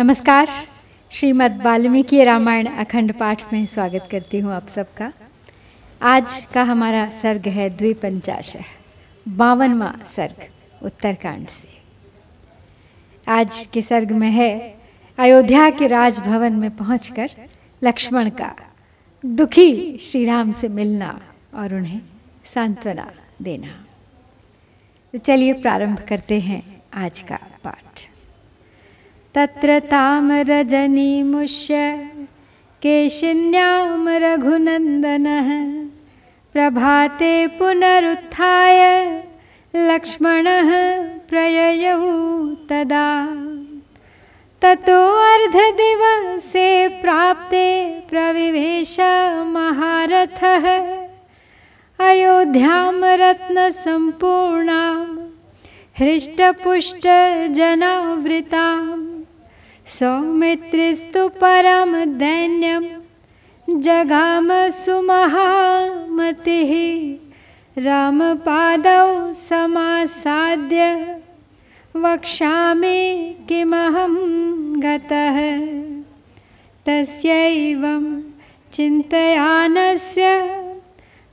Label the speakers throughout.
Speaker 1: नमस्कार। श्रीमद् वाल्मीकि रामायण अखंड पाठ में स्वागत करती हूँ आप सबका। आज का हमारा सर्ग है द्विपंचाशः 52वां सर्ग उत्तरकांड से। आज के सर्ग में है अयोध्या के राजभवन में पहुंचकर लक्ष्मण का दुखी श्री राम से मिलना और उन्हें सांत्वना देना। तो चलिए प्रारंभ करते हैं आज का पाठ। तत्र ताम रजनीमुष्य केशिन्याम रघुनंदनः प्रभाते पुनरुत्थाय लक्ष्मणः प्रययौ तदा। ततो अर्धदिवसे प्राप्ते प्रविवेश महारथः अयोध्यां रत्नसम्पूर्णां हृष्टपुष्टजनावृतां सौमित्रिस्तु परम दैन्यं जगाम सुमहामतिः रामपादौ समासाद्य वक्ष्यामि किमहं गतः। तस्यैवं चिन्तयानस्य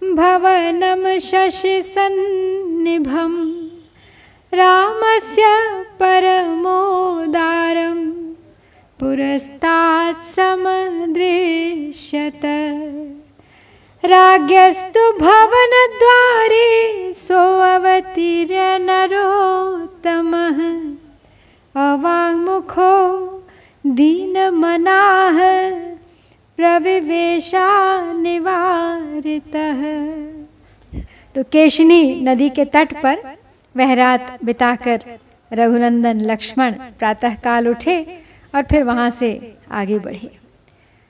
Speaker 1: भवनं शशिसन्निभं रामस्य परमोदारं पुरस्तात् समदृश्यत। राज्ञस्तु भवनद्वारे सोऽवतीर्य नरोत्तमः अवाङ्मुखो दीनमनाः प्रविवेशानिवारितः। तो केशिनी नदी के तट पर वह रात बिताकर रघुनंदन लक्ष्मण प्रातःकाल उठे और फिर वहाँ से आगे बढ़े।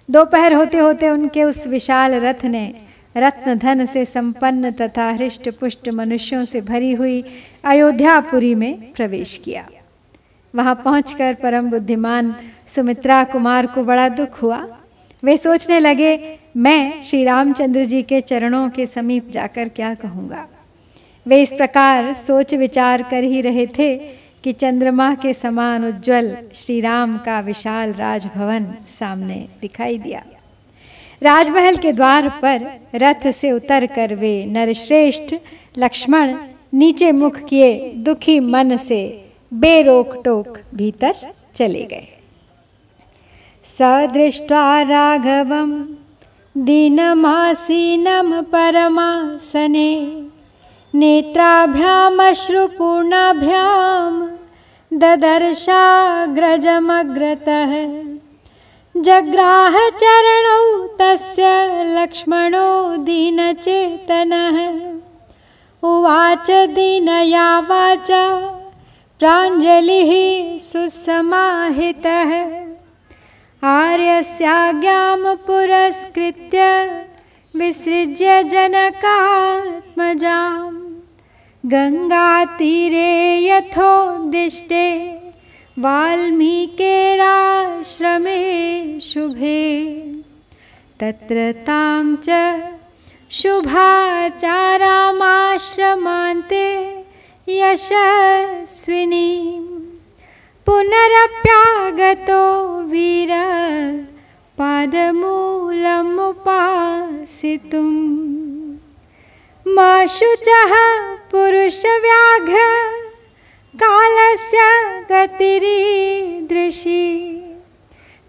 Speaker 1: दोपहर होते होते उनके उस विशाल रथ ने रत्न धन से संपन्न तथा हृष्ट पुष्ट मनुष्यों से भरी हुई अयोध्यापुरी में प्रवेश किया। वहाँ पहुंचकर परम बुद्धिमान सुमित्रा कुमार को बड़ा दुख हुआ। वे सोचने लगे, मैं श्री रामचंद्र जी के चरणों के समीप जाकर क्या कहूँगा। वे इस प्रकार सोच विचार कर ही रहे थे कि चंद्रमा के समान उज्ज्वल श्री राम का विशाल राजभवन सामने दिखाई दिया। राजमहल के द्वार पर रथ से उतरकर वे नरश्रेष्ठ लक्ष्मण नीचे मुख किए दुखी मन से बेरोक टोक भीतर चले गए। सदृष्ट्वा राघवं दीनमासीनं परमासने नेत्राभ्यामश्रुपूर्णाभ्यां ददर्शाग्रजमग्रतः जग्राह चरणौ तस्य लक्ष्मणो दीनचेतनः उवाच दीनया वाचा प्राञ्जलिः सुसमाहितः आर्यस्याज्ञां पुरस्कृत्य विसृज्य जनकात्मजां गंगातीरे यथोद्दिष्टे वाल्मीकेराश्रमे शुभे तत्र तां च शुभाचारामाश्रमान्ते यशस्विनीं पुनरप्यागतो वीर पादमूलमुपासितुं मा शुचः पुरुषव्याघ्र कालस्य गतिरीदृशी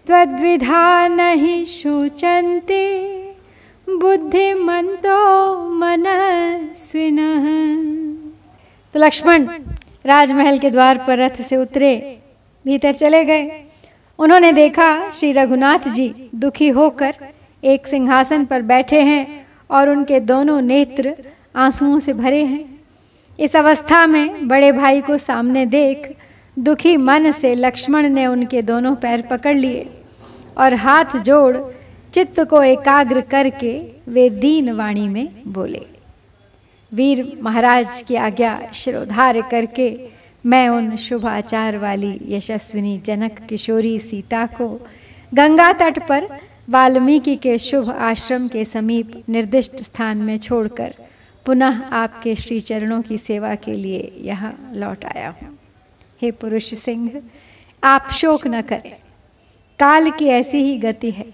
Speaker 1: त्वद्विधानहि शोचन्ते बुद्धिमन्तो मनस्विनः। तो लक्ष्मण राजमहल के द्वार पर रथ से उतरे, भीतर चले गए। उन्होंने देखा श्री रघुनाथ जी दुखी होकर एक सिंहासन पर बैठे हैं और उनके दोनों नेत्र आंसुओं से भरे हैं। इस अवस्था में बड़े भाई को सामने देख दुखी मन से लक्ष्मण ने उनके दोनों पैर पकड़ लिए और हाथ जोड़ चित्त को एकाग्र करके वे दीन वाणी में बोले, वीर महाराज की आज्ञा शिरोधार्य करके मैं उन शुभ आचार वाली यशस्विनी जनक किशोरी सीता को गंगा तट पर वाल्मीकि के शुभ आश्रम के समीप निर्दिष्ट स्थान में छोड़कर पुनः आपके श्री चरणों की सेवा के लिए यहाँ लौट आया हूँ। हे पुरुष सिंह, आप शोक न करें, काल की ऐसी ही गति है।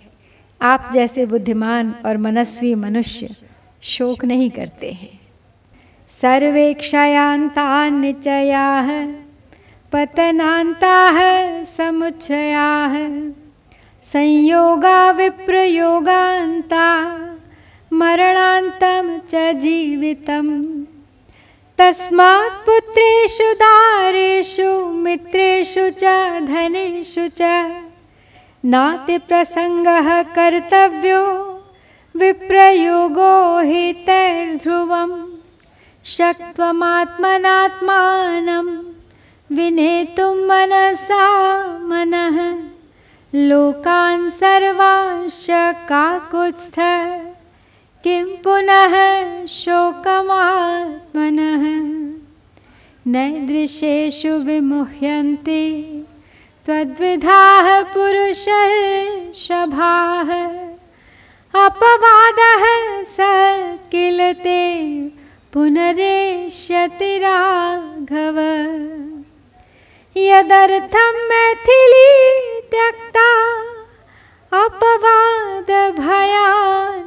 Speaker 1: आप जैसे बुद्धिमान और मनस्वी मनुष्य शोक नहीं करते हैं। सर्वे क्षयान्ता निचयाः पतनान्ताः समुच्छ्रयाः संयोगा विप्रयोगान्ता मरणान्तं च जीवितम्। तस्मात् पुत्रेषु दारेषु मित्रेषु च धनेषु च नाति प्रसंगः कर्तव्यो विप्रयोगो हितैर्ध्रुवम्। शक्त्वमात्मनात्मानं विनेतुं मनसा मनः लोकान् सर्वांश्च काकुत्स्थ किं पुनः शोकमात्मनः। नैदृशेषु विमुह्यन्ते त्वद्विधाः पुरुषर्षभाः अपवादः स किल ते पुनरेष्यति राघव। यदर्थं मैथिली त्यक्ता अपवाद भया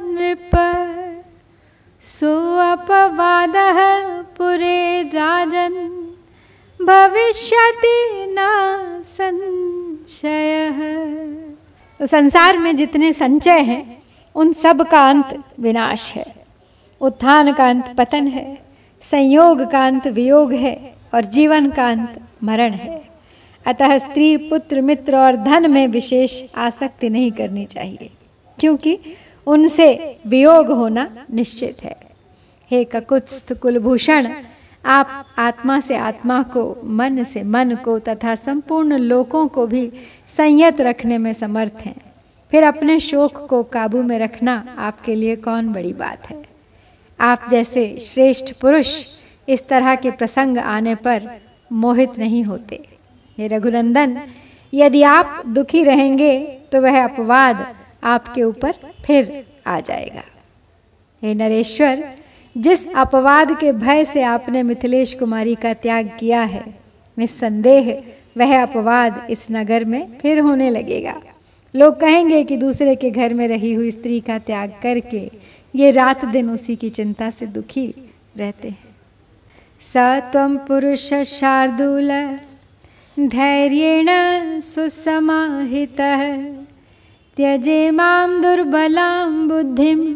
Speaker 1: नृप सो अपवादः पुरे राजन् भविष्यति न संशयः। तो संसार में जितने संचय हैं उन सब का अंत विनाश है। उत्थान का अंत पतन है, संयोग का अंत वियोग है और जीवन का अंत मरण है। अतः स्त्री, पुत्र, मित्र और धन में विशेष आसक्ति नहीं करनी चाहिए, क्योंकि उनसे वियोग होना निश्चित है। हे ककुत्स्थ कुलभूषण, आप आत्मा से आत्मा को, मन से मन को तथा संपूर्ण लोकों को भी संयत रखने में समर्थ हैं। फिर अपने शोक को काबू में रखना आपके लिए कौन बड़ी बात है। आप जैसे श्रेष्ठ पुरुष इस तरह के प्रसंग आने पर मोहित नहीं होते। हे रघुनंदन, यदि आप दुखी रहेंगे तो वह अपवाद आपके ऊपर फिर आ जाएगा। हे नरेश्वर, जिस अपवाद के भय से आपने मिथिलेश कुमारी का त्याग किया है, निस्संदेह वह अपवाद इस नगर में फिर होने लगेगा। लोग कहेंगे कि दूसरे के घर में रही हुई स्त्री का त्याग करके ये रात दिन उसी की चिंता से दुखी रहते हैं। स त्वं पुरुष शार्दूल धैर्येण सुसमाहितः त्यजे मां दुर्बलां बुद्धिं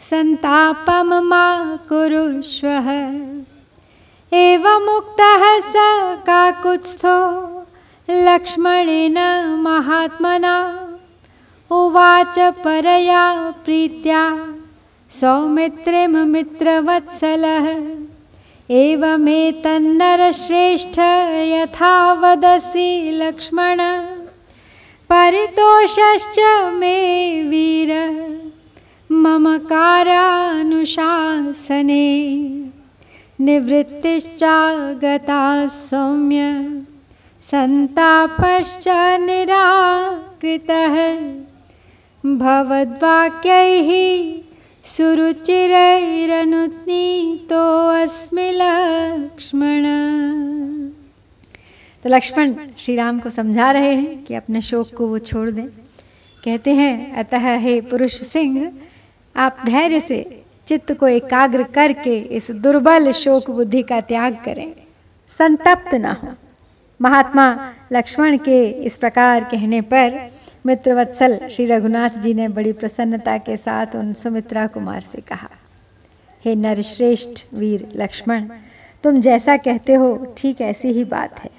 Speaker 1: संतापं मा कुरुष्वः। एवमुक्तः स काकुत्स्थो लक्ष्मणेन महात्मना उवाच परया प्रीत्या सौमित्रिं मित्रवत्सलः। एवमेतन्नरश्रेष्ठ यथा वदसि लक्ष्मण परितोषश्च मे वीर मम कार्यानुशासने निवृत्तिश्चागता सौम्य संतापश्च निराकृतः भवद्वाक्यैः सुरुचिरैरनुनीतो अस्मि लक्ष्मण। तो लक्ष्मण श्री राम को समझा रहे हैं कि अपने शोक को वो छोड़ दें। कहते हैं, अतः हे पुरुष सिंह, आप धैर्य से चित्त को एकाग्र करके इस दुर्बल शोक बुद्धि का त्याग करें, संतप्त ना हो। महात्मा लक्ष्मण के इस प्रकार कहने पर मित्रवत्सल श्री रघुनाथ जी ने बड़ी प्रसन्नता के साथ उन सुमित्रा कुमार से कहा, हे नरश्रेष्ठ वीर लक्ष्मण, तुम जैसा कहते हो ठीक ऐसी ही बात है।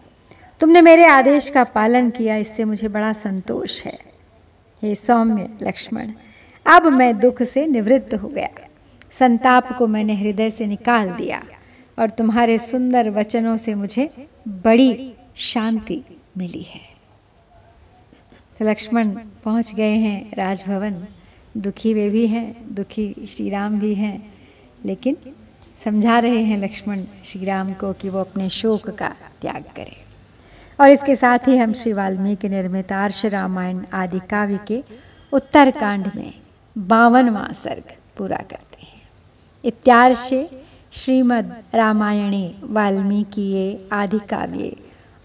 Speaker 1: तुमने मेरे आदेश का पालन किया, इससे मुझे बड़ा संतोष है। हे सौम्य लक्ष्मण, अब मैं दुख से निवृत्त हो गया, संताप को मैंने हृदय से निकाल दिया और तुम्हारे सुंदर वचनों से मुझे बड़ी शांति मिली है। तो लक्ष्मण पहुंच गए हैं राजभवन। दुखी वे भी हैं, दुखी श्री राम भी हैं, लेकिन समझा रहे हैं लक्ष्मण श्री राम को कि वो अपने शोक का त्याग करें। और इसके साथ ही हम श्री वाल्मीकि निर्मित आर्ष रामायण आदि काव्य के उत्तरकांड में 52वां सर्ग पूरा करते हैं। इत्यार्षे श्रीमद् रामायणे वाल्मीकिये आदि काव्ये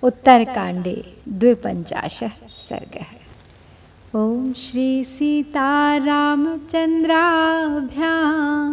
Speaker 1: उत्तरकांडे 52 सर्गः। ओम श्री सीतारामचंद्राभ्यां